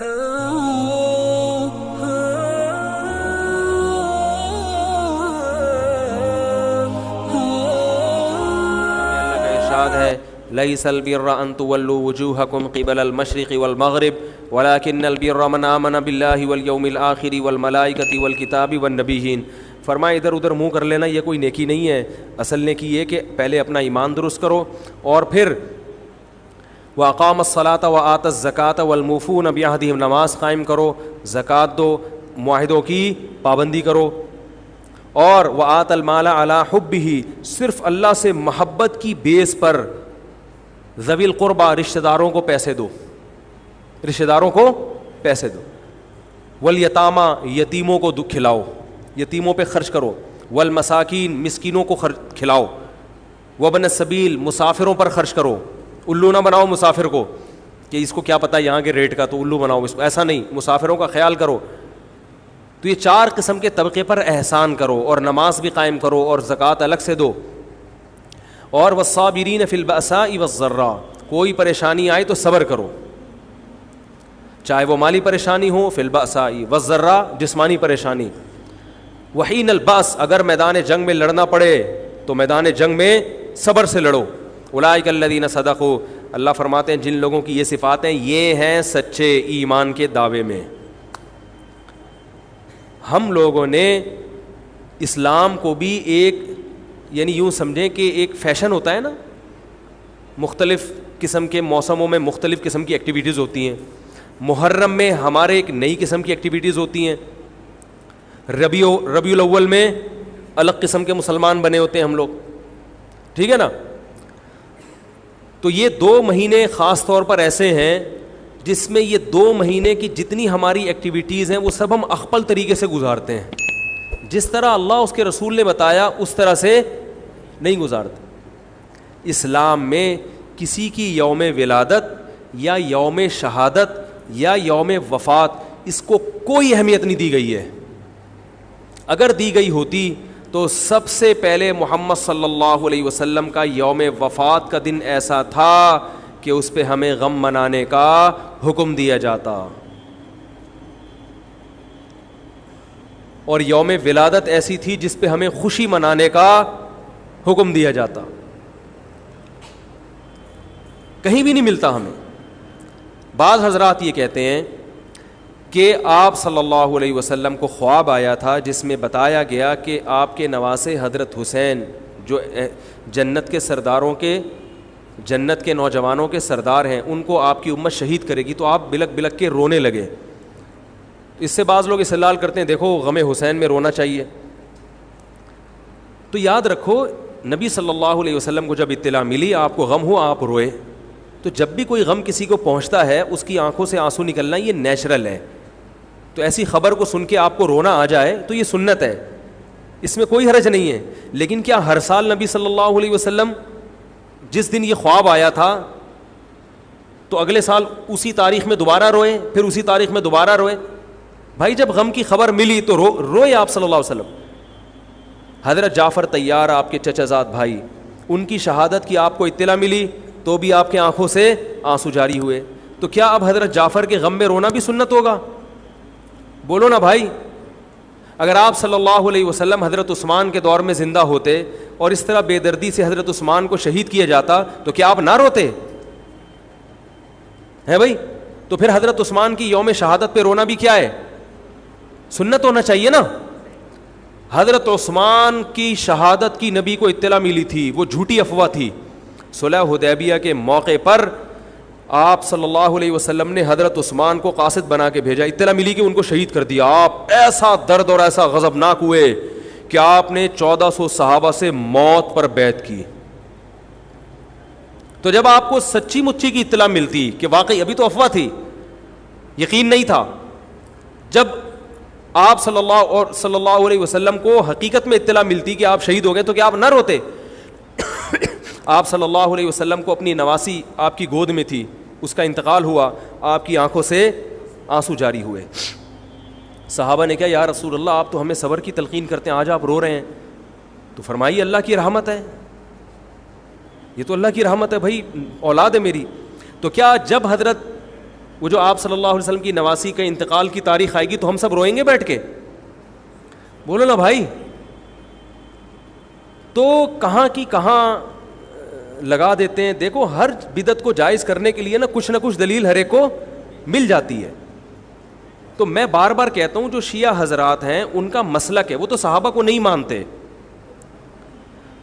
ہے لیس البر ان تولوا وجوهکم قبل المشرق والمغرب ولكن البر من آمن بالله واليوم الآخر والملائکۃ والکتاب والنبیین. فرمایا ادھر ادھر منہ کر لینا یہ کوئی نیکی نہیں ہے. اصل نیکی یہ کہ پہلے اپنا ایمان درست کرو اور پھر واقام الصلاۃ وآت الزکاۃ والموفون بعہدہم، نماز قائم کرو، زکوٰۃ دو، معاہدوں کی پابندی کرو، اور وآت المال علی حبہ، صرف اللہ سے محبت کی بیس پر ذوی القربہ، رشتہ داروں کو پیسے دو، رشتہ داروں کو پیسے دو، والیتامى، یتیموں کو کھلاؤ، یتیموں پہ خرچ کرو، والمساکین، مسکینوں کو کھلاؤ، وابن السبیل، مسافروں پر خرچ کرو. الو نہ بناؤ مسافر کو کہ اس کو کیا پتہ یہاں کے ریٹ کا تو الو بناؤ اس کو، ایسا نہیں، مسافروں کا خیال کرو. تو یہ 4 قسم کے طبقے پر احسان کرو، اور نماز بھی قائم کرو اور زکوٰۃ الگ سے دو. اور والصابرین فی البأساء والضراء، کوئی پریشانی آئے تو صبر کرو، چاہے وہ مالی پریشانی ہو، فی البأساء والضراء، جسمانی پریشانی. وحین البأس، اگر میدان جنگ میں لڑنا پڑے تو میدان جنگ میں صبر سے لڑو. اولئک الذین صدقوا، اللہ فرماتے ہیں جن لوگوں کی یہ صفات ہیں یہ ہیں سچے ایمان کے دعوے میں. ہم لوگوں نے اسلام کو بھی ایک، یعنی یوں سمجھیں کہ ایک فیشن ہوتا ہے نا، مختلف قسم کے موسموں میں مختلف قسم کی ایکٹیویٹیز ہوتی ہیں. محرم میں ہمارے ایک نئی قسم کی ایکٹیویٹیز ہوتی ہیں، ربیع الاول میں الگ قسم کے مسلمان بنے ہوتے ہیں ہم لوگ، ٹھیک ہے نا. تو یہ 2 مہینے خاص طور پر ایسے ہیں جس میں یہ 2 مہینے کی جتنی ہماری ایکٹیویٹیز ہیں وہ سب ہم اخپل طریقے سے گزارتے ہیں. جس طرح اللہ اس کے رسول نے بتایا اس طرح سے نہیں گزارتے. اسلام میں کسی کی یوم ولادت یا یوم شہادت یا یوم وفات اس کو کوئی اہمیت نہیں دی گئی ہے. اگر دی گئی ہوتی تو سب سے پہلے محمد صلی اللہ علیہ وسلم کا یوم وفات کا دن ایسا تھا کہ اس پہ ہمیں غم منانے کا حکم دیا جاتا، اور یوم ولادت ایسی تھی جس پہ ہمیں خوشی منانے کا حکم دیا جاتا. کہیں بھی نہیں ملتا ہمیں. بعض حضرات یہ کہتے ہیں کہ آپ صلی اللہ علیہ وسلم کو خواب آیا تھا جس میں بتایا گیا کہ آپ کے نواسے حضرت حسین جو جنت کے سرداروں کے، جنت کے نوجوانوں کے سردار ہیں، ان کو آپ کی امت شہید کرے گی. تو آپ بلک بلک کے رونے لگے. اس سے بعض لوگ استدلال کرتے ہیں دیکھو غم حسین میں رونا چاہیے. تو یاد رکھو نبی صلی اللہ علیہ وسلم کو جب اطلاع ملی آپ کو غم ہو آپ روئے، تو جب بھی کوئی غم کسی کو پہنچتا ہے اس کی آنکھوں سے آنسو نکلنا یہ نیچرل ہے. تو ایسی خبر کو سن کے آپ کو رونا آ جائے تو یہ سنت ہے، اس میں کوئی حرج نہیں ہے. لیکن کیا ہر سال نبی صلی اللہ علیہ وسلم جس دن یہ خواب آیا تھا تو اگلے سال اسی تاریخ میں دوبارہ روئے، پھر اسی تاریخ میں دوبارہ روئے؟ بھائی جب غم کی خبر ملی تو روئے آپ صلی اللہ علیہ وسلم. حضرت جعفر طیار آپ کے چچا زاد بھائی، ان کی شہادت کی آپ کو اطلاع ملی تو بھی آپ کے آنکھوں سے آنسو جاری ہوئے. تو کیا اب حضرت جعفر کے غم میں رونا بھی سنت ہوگا؟ بولو نا بھائی. اگر آپ صلی اللہ علیہ وسلم حضرت عثمان کے دور میں زندہ ہوتے اور اس طرح بے دردی سے حضرت عثمان کو شہید کیا جاتا تو کیا آپ نہ روتے ہیں بھائی؟ تو پھر حضرت عثمان کی یوم شہادت پہ رونا بھی کیا ہے؟ سنت ہونا چاہیے نا. حضرت عثمان کی شہادت کی نبی کو اطلاع ملی تھی، وہ جھوٹی افواہ تھی. صلح حدیبیہ کے موقع پر آپ صلی اللہ علیہ وسلم نے حضرت عثمان کو قاصد بنا کے بھیجا، اطلاع ملی کہ ان کو شہید کر دیا. آپ ایسا درد اور ایسا غضبناک ہوئے کہ آپ نے 1400 صحابہ سے موت پر بیعت کی. تو جب آپ کو سچی مچی کی اطلاع ملتی کہ واقعی، ابھی تو افواہ تھی، یقین نہیں تھا، جب آپ صلی اللہ علیہ وسلم کو حقیقت میں اطلاع ملتی کہ آپ شہید ہو گئے تو کیا آپ نہ روتے؟ آپ صلی اللہ علیہ وسلم کو اپنی نواسی آپ کی گود میں تھی، اس کا انتقال ہوا، آپ کی آنکھوں سے آنسو جاری ہوئے. صحابہ نے کہا یا رسول اللہ آپ تو ہمیں صبر کی تلقین کرتے ہیں، آج آپ رو رہے ہیں. تو فرمائیے اللہ کی رحمت ہے، یہ تو اللہ کی رحمت ہے بھائی، اولاد ہے میری. تو کیا جب حضرت وہ جو آپ صلی اللہ علیہ وسلم کی نواسی کا انتقال کی تاریخ آئے گی تو ہم سب روئیں گے بیٹھ کے؟ بولو نا بھائی. تو کہاں کی کہاں لگا دیتے ہیں. دیکھو ہر بدعت کو جائز کرنے کے لیے نا کچھ دلیل ہر ایک کو مل جاتی ہے. تو میں بار بار کہتا ہوں جو شیعہ حضرات ہیں ان کا مسلک ہے, وہ تو صحابہ کو نہیں مانتے,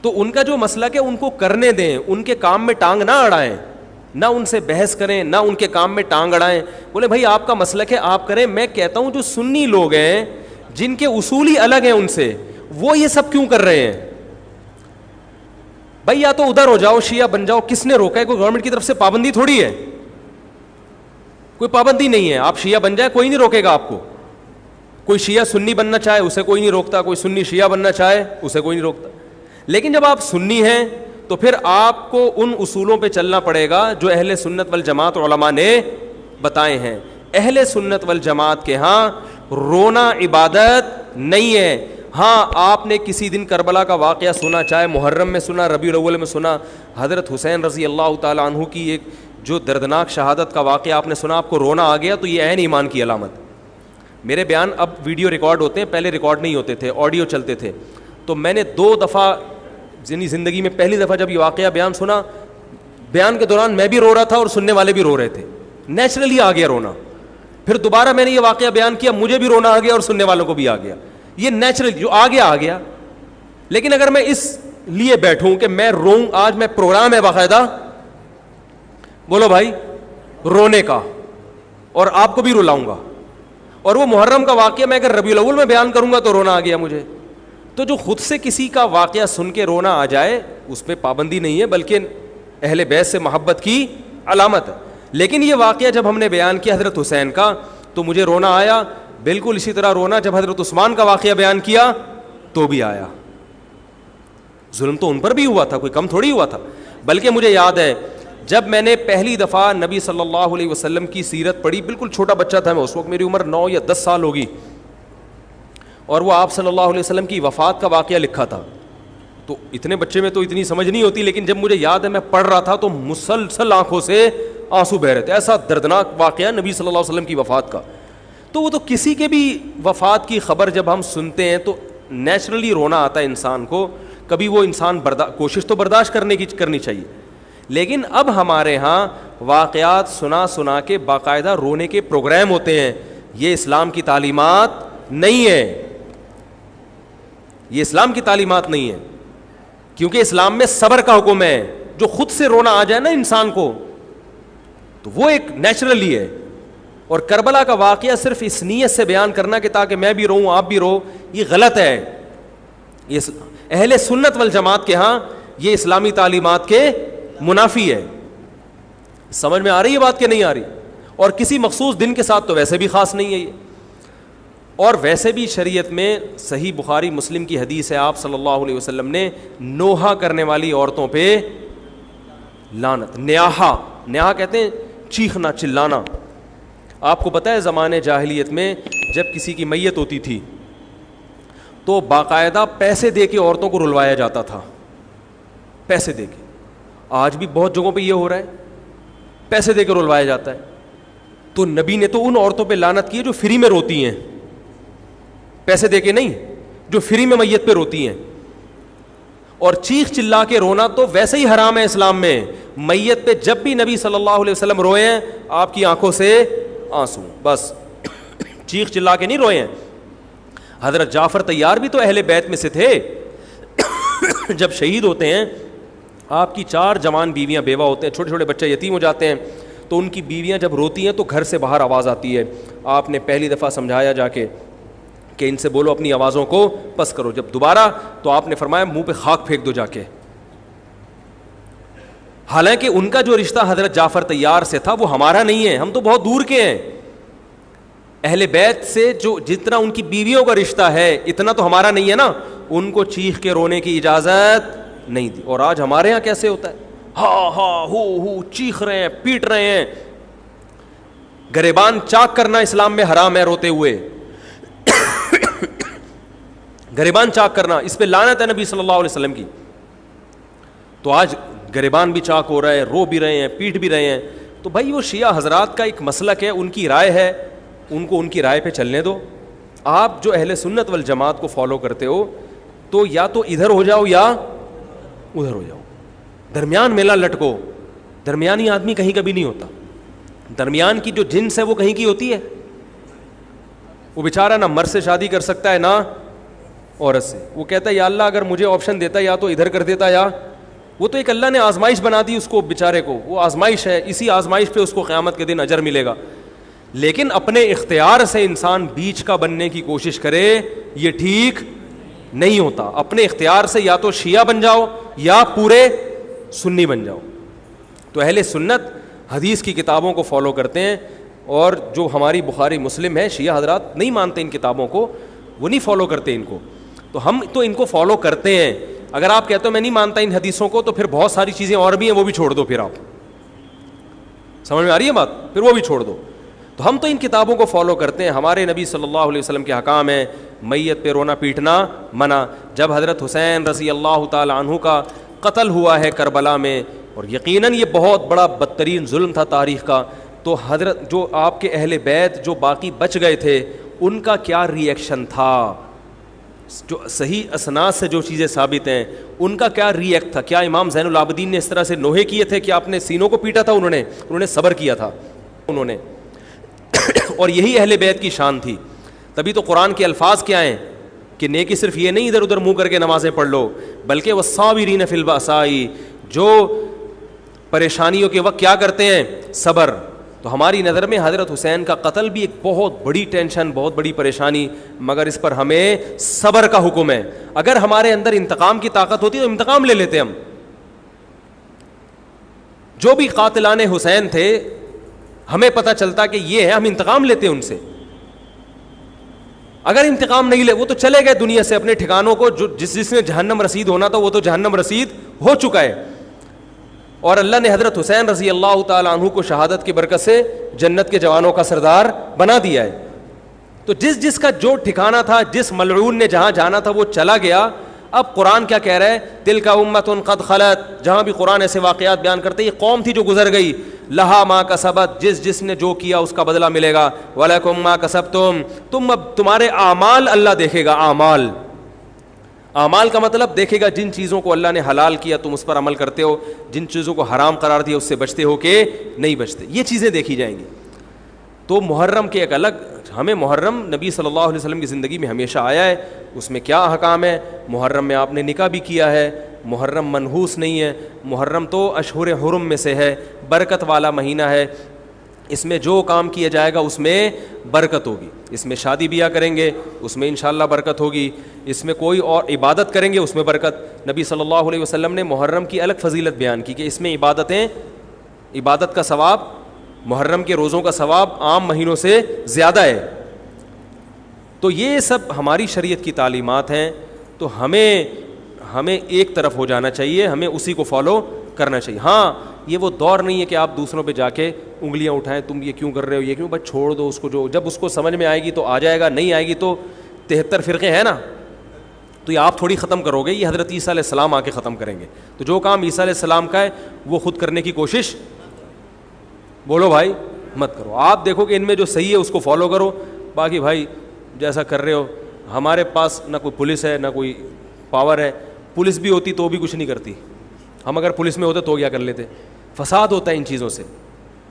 تو ان کا جو مسلک ہے ان کو کرنے دیں, ان کے کام میں ٹانگ نہ اڑائیں, نہ ان سے بحث کریں, نہ ان کے کام میں ٹانگ اڑائیں. بولے بھائی آپ کا مسلک ہے آپ کریں. میں کہتا ہوں جو سنی لوگ ہیں جن کے اصول ہی الگ ہیں ان سے, وہ یہ سب کیوں کر رہے ہیں؟ بھائی یا تو ادھر ہو جاؤ, شیعہ بن جاؤ. کس نے روکا ہے؟ کوئی گورنمنٹ کی طرف سے پابندی تھوڑی ہے, کوئی پابندی نہیں ہے. آپ شیعہ بن جائے کوئی نہیں روکے گا آپ کو. کوئی شیعہ سنی بننا چاہے اسے کوئی نہیں روکتا, کوئی سنی شیعہ بننا چاہے اسے کوئی نہیں روکتا. لیکن جب آپ سنی ہیں تو پھر آپ کو ان اصولوں پہ چلنا پڑے گا جو اہل سنت والجماعت علماء نے بتائے ہیں. اہل سنت والجماعت کے ہاں رونا عبادت نہیں ہے. ہاں آپ نے کسی دن کربلا کا واقعہ سنا, چاہے محرم میں سنا, ربیع الاول میں سنا, حضرت حسین رضی اللہ تعالیٰ عنہ کی ایک جو دردناک شہادت کا واقعہ آپ نے سنا, آپ کو رونا آ گیا, تو یہ عین ایمان کی علامت. میرے بیان اب ویڈیو ریکارڈ ہوتے ہیں, پہلے ریکارڈ نہیں ہوتے تھے, آڈیو چلتے تھے. تو میں نے 2 دفعہ زندگی میں, پہلی دفعہ جب یہ واقعہ بیان سنا, بیان کے دوران میں بھی رو رہا تھا اور سننے والے بھی رو رہے تھے, نیچرلی آ گیا رونا. پھر دوبارہ میں نے یہ واقعہ بیان کیا, مجھے بھی رونا آ گیا اور سننے والوں کو بھی آ گیا. یہ نیچرل جو آ گیا. لیکن اگر میں اس لیے بیٹھوں کہ میں روؤں, آج میں پروگرام ہے باقاعدہ, بولو بھائی, رونے کا, اور آپ کو بھی رلاؤں گا, اور وہ محرم کا واقعہ میں اگر ربیع الاول میں بیان کروں گا تو رونا آ گیا مجھے. تو جو خود سے کسی کا واقعہ سن کے رونا آ جائے اس پہ پابندی نہیں ہے, بلکہ اہل بیت سے محبت کی علامت ہے. لیکن یہ واقعہ جب ہم نے بیان کیا حضرت حسین کا تو مجھے رونا آیا. بالکل اسی طرح رونا جب حضرت عثمان کا واقعہ بیان کیا تو بھی آیا. ظلم تو ان پر بھی ہوا تھا, کوئی کم تھوڑی ہوا تھا. بلکہ مجھے یاد ہے جب میں نے پہلی دفعہ نبی صلی اللہ علیہ وسلم کی سیرت پڑھی, بالکل چھوٹا بچہ تھا میں اس وقت, میری عمر 9 یا 10 سال ہوگی, اور وہ آپ صلی اللہ علیہ وسلم کی وفات کا واقعہ لکھا تھا. تو اتنے بچے میں تو اتنی سمجھ نہیں ہوتی, لیکن جب مجھے یاد ہے میں پڑھ رہا تھا تو مسلسل آنکھوں سے آنسو بہ رہے تھے. ایسا دردناک واقعہ نبی صلی اللہ علیہ وسلم کی وفات کا. تو وہ تو کسی کے بھی وفات کی خبر جب ہم سنتے ہیں تو نیچرلی رونا آتا ہے انسان کو. کبھی وہ انسان کوشش تو برداشت کرنی چاہیے. لیکن اب ہمارے ہاں واقعات سنا کے باقاعدہ رونے کے پروگرام ہوتے ہیں. یہ اسلام کی تعلیمات نہیں ہے, یہ اسلام کی تعلیمات نہیں ہے. کیونکہ اسلام میں صبر کا حکم ہے. جو خود سے رونا آ جائے نا انسان کو تو وہ ایک نیچرلی ہے. اور کربلا کا واقعہ صرف اس نیت سے بیان کرنا کہ تاکہ میں بھی روؤں آپ بھی رو, یہ غلط ہے. یہ اہل سنت والجماعت کے ہاں یہ اسلامی تعلیمات کے منافی ہے. سمجھ میں آ رہی ہے بات کہ نہیں آ رہی؟ اور کسی مخصوص دن کے ساتھ تو ویسے بھی خاص نہیں ہے یہ. اور ویسے بھی شریعت میں صحیح بخاری مسلم کی حدیث ہے, آپ صلی اللہ علیہ وسلم نے نوحہ کرنے والی عورتوں پہ لعنت, نیاحہ کہتے ہیں چیخنا چلانا. آپ کو پتہ ہے زمانے جاہلیت میں جب کسی کی میت ہوتی تھی تو باقاعدہ پیسے دے کے عورتوں کو رلوایا جاتا تھا, پیسے دے کے. آج بھی بہت جگہوں پہ یہ ہو رہا ہے, پیسے دے کے رلوایا جاتا ہے. تو نبی نے تو ان عورتوں پہ لعنت کی ہے جو فری میں روتی ہیں, پیسے دے کے نہیں, جو فری میں میت پہ روتی ہیں. اور چیخ چلا کے رونا تو ویسے ہی حرام ہے اسلام میں. میت پہ جب بھی نبی صلی اللہ علیہ وسلم روئے ہیں آپ کی آنکھوں سے آنسو, بس چیخ چلا کے نہیں روئے ہیں. حضرت جعفر طیار بھی تو اہل بیت میں سے تھے. جب شہید ہوتے ہیں آپ کی 4 جوان بیویاں بیوہ ہوتے ہیں, چھوٹے چھوٹے بچے یتیم ہو جاتے ہیں, تو ان کی بیویاں جب روتی ہیں تو گھر سے باہر آواز آتی ہے. آپ نے پہلی دفعہ سمجھایا جا کے کہ ان سے بولو اپنی آوازوں کو پس کرو. جب دوبارہ تو آپ نے فرمایا منہ پہ خاک پھینک دو جا کے. حالانکہ ان کا جو رشتہ حضرت جعفر طیار سے تھا وہ ہمارا نہیں ہے, ہم تو بہت دور کے ہیں. اہل بیت سے جو جتنا ان کی بیویوں کا رشتہ ہے اتنا تو ہمارا نہیں ہے نا. ان کو چیخ کے رونے کی اجازت نہیں دی. اور آج ہمارے ہاں کیسے ہوتا ہے, ہاں ہو چیخ رہے ہیں, پیٹ رہے ہیں. گریبان چاک کرنا اسلام میں حرام ہے روتے ہوئے. گریبان چاک کرنا اس پہ لعنت ہے نبی صلی اللہ علیہ وسلم کی. تو آج گریبان بھی چاک ہو رہا ہے, رو بھی رہے ہیں, پیٹ بھی رہے ہیں. تو بھائی وہ شیعہ حضرات کا ایک مسلک ہے, ان کی رائے ہے, ان کو ان کی رائے پہ چلنے دو. آپ جو اہل سنت والجماعت کو فالو کرتے ہو تو یا تو ادھر ہو جاؤ یا ادھر ہو جاؤ, درمیان میں نہ لٹکو. درمیانی آدمی کہیں کبھی نہیں ہوتا. درمیان کی جو جنس ہے وہ کہیں کی ہوتی ہے. وہ بیچارہ نہ مرد سے شادی کر سکتا ہے نہ عورت سے. وہ کہتا ہے یا اللہ اگر مجھے آپشن دیتا یا تو ادھر کر دیتا, یا وہ تو ایک اللہ نے آزمائش بنا دی اس کو بیچارے کو, وہ آزمائش ہے, اسی آزمائش پہ اس کو قیامت کے دن اجر ملے گا. لیکن اپنے اختیار سے انسان بیچ کا بننے کی کوشش کرے, یہ ٹھیک نہیں ہوتا. اپنے اختیار سے یا تو شیعہ بن جاؤ یا پورے سنی بن جاؤ. تو اہل سنت حدیث کی کتابوں کو فالو کرتے ہیں, اور جو ہماری بخاری مسلم ہے شیعہ حضرات نہیں مانتے ان کتابوں کو, وہ نہیں فالو کرتے ان کو. تو ہم تو ان کو فالو کرتے ہیں. اگر آپ کہتے ہو میں نہیں مانتا ان حدیثوں کو, تو پھر بہت ساری چیزیں اور بھی ہیں وہ بھی چھوڑ دو. پھر آپ سمجھ میں آ رہی ہے بات, پھر وہ بھی چھوڑ دو. تو ہم تو ان کتابوں کو فالو کرتے ہیں. ہمارے نبی صلی اللہ علیہ وسلم کے حکام ہیں میت پہ رونا پیٹنا منع. جب حضرت حسین رضی اللہ تعالی عنہ کا قتل ہوا ہے کربلا میں, اور یقیناً یہ بہت بڑا بدترین ظلم تھا تاریخ کا, تو حضرت جو آپ کے اہل بیت جو باقی بچ گئے تھے ان کا کیا ری ایکشن تھا, جو صحیح اسناد سے جو چیزیں ثابت ہیں ان کا کیا ری ایکٹ تھا. کیا امام زین العابدین نے اس طرح سے نوحے کیے تھے کہ آپ نے سینوں کو پیٹا تھا؟ انہوں نے صبر کیا تھا انہوں نے. اور یہی اہل بیت کی شان تھی. تبھی تو قرآن کے الفاظ کیا ہیں کہ نیکی صرف یہ نہیں ادھر ادھر منہ کر کے نمازیں پڑھ لو, بلکہ والصابرین فی البأساء, جو پریشانیوں کے وقت کیا کرتے ہیں, صبر. تو ہماری نظر میں حضرت حسین کا قتل بھی ایک بہت بڑی ٹینشن, بہت بڑی پریشانی, مگر اس پر ہمیں صبر کا حکم ہے. اگر ہمارے اندر انتقام کی طاقت ہوتی تو انتقام لے لیتے ہم. جو بھی قاتلان حسین تھے ہمیں پتہ چلتا کہ یہ ہے, ہم انتقام لیتے ان سے. اگر انتقام نہیں لے, وہ تو چلے گئے دنیا سے اپنے ٹھکانوں کو, جس نے جہنم رسید ہونا تھا وہ تو جہنم رسید ہو چکا ہے. اور اللہ نے حضرت حسین رضی اللہ تعالی عنہ کو شہادت کی برکت سے جنت کے جوانوں کا سردار بنا دیا ہے. تو جس کا جو ٹھکانہ تھا, جس ملعون نے جہاں جانا تھا وہ چلا گیا. اب قرآن کیا کہہ رہا ہے, تلک امۃ قد خلت. جہاں بھی قرآن ایسے واقعات بیان کرتے یہ قوم تھی جو گزر گئی. لہا ما کسبت, جس نے جو کیا اس کا بدلہ ملے گا. ولکم ما کسبتم, تم اب تمہارے اعمال اللہ دیکھے گا. اعمال کا مطلب دیکھے گا جن چیزوں کو اللہ نے حلال کیا تم اس پر عمل کرتے ہو, جن چیزوں کو حرام قرار دیا اس سے بچتے ہو کہ نہیں بچتے, یہ چیزیں دیکھی جائیں گی. تو محرم کے ایک الگ, ہمیں محرم نبی صلی اللہ علیہ وسلم کی زندگی میں ہمیشہ آیا ہے, اس میں کیا احکام ہے. محرم میں آپ نے نکاح بھی کیا ہے, محرم منحوس نہیں ہے. محرم تو اشہر حرم میں سے ہے, برکت والا مہینہ ہے. اس میں جو کام کیا جائے گا اس میں برکت ہوگی. اس میں شادی بیاہ کریں گے اس میں انشاءاللہ برکت ہوگی. اس میں کوئی اور عبادت کریں گے اس میں برکت. نبی صلی اللہ علیہ وسلم نے محرم کی الگ فضیلت بیان کی کہ اس میں عبادت کا ثواب, محرم کے روزوں کا ثواب عام مہینوں سے زیادہ ہے. تو یہ سب ہماری شریعت کی تعلیمات ہیں. تو ہمیں ایک طرف ہو جانا چاہیے, ہمیں اسی کو فالو کرنا چاہیے. ہاں یہ وہ دور نہیں ہے کہ آپ دوسروں پہ جا کے انگلیاں اٹھائیں, تم یہ کیوں کر رہے ہو, یہ کیوں, بس چھوڑ دو اس کو. جو جب اس کو سمجھ میں آئے گی تو آ جائے گا, نہیں آئے گی تو 73 فرقے ہیں نا, تو یہ آپ تھوڑی ختم کرو گے, یہ حضرت عیسیٰ علیہ السلام آ کے ختم کریں گے. تو جو کام عیسیٰ علیہ السلام کا ہے وہ خود کرنے کی کوشش, بولو بھائی, مت کرو. آپ دیکھو کہ ان میں جو صحیح ہے اس کو فالو کرو. باقی بھائی جیسا کر رہے ہو, ہمارے پاس نہ کوئی پولیس ہے نہ کوئی پاور ہے. پولیس بھی ہوتی تو بھی کچھ نہیں کرتی. ہم اگر پولیس میں ہوتے تو کیا کر لیتے. فساد ہوتا ہے ان چیزوں سے.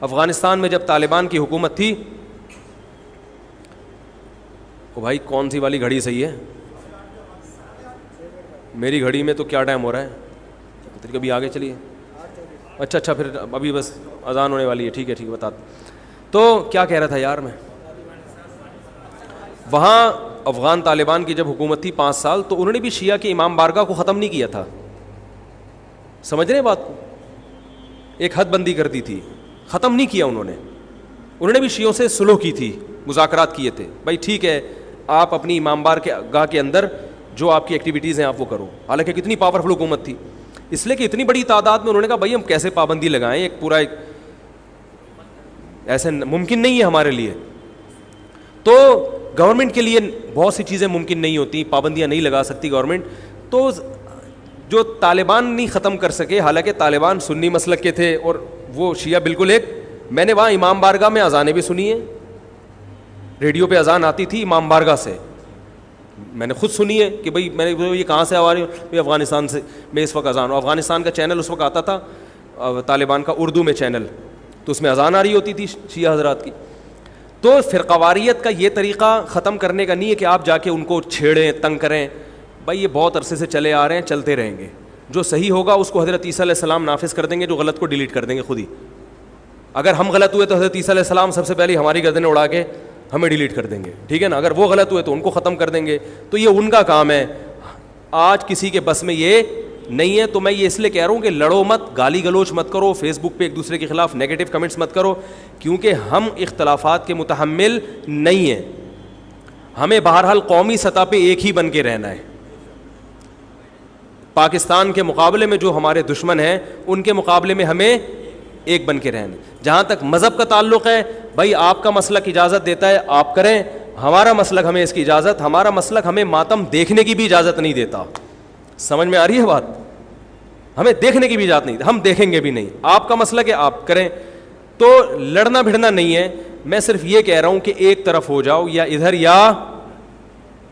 افغانستان میں جب طالبان کی حکومت تھی, او بھائی کون سی والی گھڑی صحیح ہے, میری گھڑی میں تو کیا ٹائم ہو رہا ہے, کبھی آگے چلیے. اچھا پھر ابھی بس اذان ہونے والی ہے, ٹھیک ہے بتا. تو کیا کہہ رہا تھا یار میں, وہاں افغان طالبان کی جب حکومت تھی 5 سال, تو انہوں نے بھی شیعہ کے امام بارگاہ کو ختم نہیں کیا تھا. سمجھ رہے ہیں بات کو, ایک حد بندی کر دی تھی, ختم نہیں کیا انہوں نے بھی شیعوں سے صلح کی تھی, مذاکرات کیے تھے. بھائی ٹھیک ہے آپ اپنی امام بارگاہ کے اندر جو آپ کی ایکٹیویٹیز ہیں آپ وہ کرو. حالانکہ کتنی پاورفل حکومت تھی, اس لیے کہ اتنی بڑی تعداد میں انہوں نے کہا بھائی ہم کیسے پابندی لگائیں, ایک پورا ایسے ممکن نہیں ہے ہمارے لیے. تو گورنمنٹ کے لیے بہت سی چیزیں ممکن نہیں ہوتی, پابندیاں نہیں لگا سکتی گورنمنٹ. تو جو طالبان نہیں ختم کر سکے, حالانکہ طالبان سنی مسلک کے تھے اور وہ شیعہ بالکل ایک میں نے وہاں امام بارگاہ میں اذانیں بھی سنی ہیں, ریڈیو پہ اذان آتی تھی امام بارگاہ سے, میں نے خود سنی ہے کہ بھائی میں نے یہ کہاں سے آ رہی ہوں, افغانستان سے میں اس وقت اذان ہوں. افغانستان کا چینل اس وقت آتا تھا طالبان کا اردو میں چینل, تو اس میں اذان آ رہی ہوتی تھی شیعہ حضرات کی. تو فرقواریت کا یہ طریقہ ختم کرنے کا نہیں ہے کہ آپ جا کے ان کو چھیڑیں تنگ کریں, بھائی یہ بہت عرصے سے چلے آ رہے ہیں, چلتے رہیں گے. جو صحیح ہوگا اس کو حضرت عیسیٰ علیہ السلام نافذ کر دیں گے, جو غلط کو ڈیلیٹ کر دیں گے خود ہی. اگر ہم غلط ہوئے تو حضرت عیسیٰ علیہ السلام سب سے پہلے ہماری گردنیں اڑا کے ہمیں ڈیلیٹ کر دیں گے, ٹھیک ہے نا. اگر وہ غلط ہوئے تو ان کو ختم کر دیں گے, تو یہ ان کا کام ہے. آج کسی کے بس میں یہ نہیں ہے. تو میں یہ اس لیے کہہ رہا ہوں کہ لڑو مت, گالی گلوچ مت کرو, فیس بک پہ ایک دوسرے کے خلاف نیگیٹو کمنٹس مت کرو, کیونکہ ہم اختلافات کے متحمل نہیں ہیں. ہمیں بہرحال قومی سطح پہ ایک ہی بن کے رہنا ہے. پاکستان کے مقابلے میں جو ہمارے دشمن ہیں ان کے مقابلے میں ہمیں ایک بن کے رہنا. جہاں تک مذہب کا تعلق ہے, بھائی آپ کا مسلک اجازت دیتا ہے آپ کریں, ہمارا مسلک ہمیں اس کی اجازت, ہمارا مسلک ہمیں ماتم دیکھنے کی بھی اجازت نہیں دیتا. سمجھ میں آ رہی ہے بات؟ ہمیں دیکھنے کی بھی اجازت نہیں, ہم دیکھیں گے بھی نہیں. آپ کا مسلک ہے آپ کریں. تو لڑنا بھڑنا نہیں ہے. میں صرف یہ کہہ رہا ہوں کہ ایک طرف ہو جاؤ, یا ادھر یا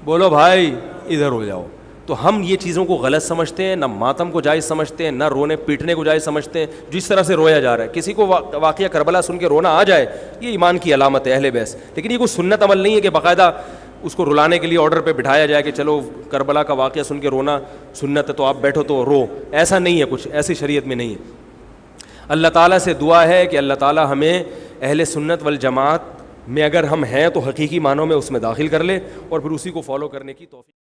بولو بھائی ادھر ہو جاؤ. تو ہم یہ چیزوں کو غلط سمجھتے ہیں, نہ ماتم کو جائز سمجھتے ہیں, نہ رونے پیٹنے کو جائز سمجھتے ہیں. جس طرح سے رویا جا رہا ہے, کسی کو واقعہ کربلا سن کے رونا آ جائے, یہ ایمان کی علامت ہے اہل بیت. لیکن یہ کوئی سنت عمل نہیں ہے کہ باقاعدہ اس کو رلانے کے لیے آرڈر پہ بٹھایا جائے کہ چلو کربلا کا واقعہ سن کے رونا سنت ہے تو آپ بیٹھو تو رو. ایسا نہیں ہے, کچھ ایسی شریعت میں نہیں ہے. اللہ تعالیٰ سے دعا ہے کہ اللہ تعالیٰ ہمیں اہل سنت والجماعت میں اگر ہم ہیں تو حقیقی معنوں میں اس میں داخل کر لے, اور پھر اسی کو فالو کرنے کی توفیق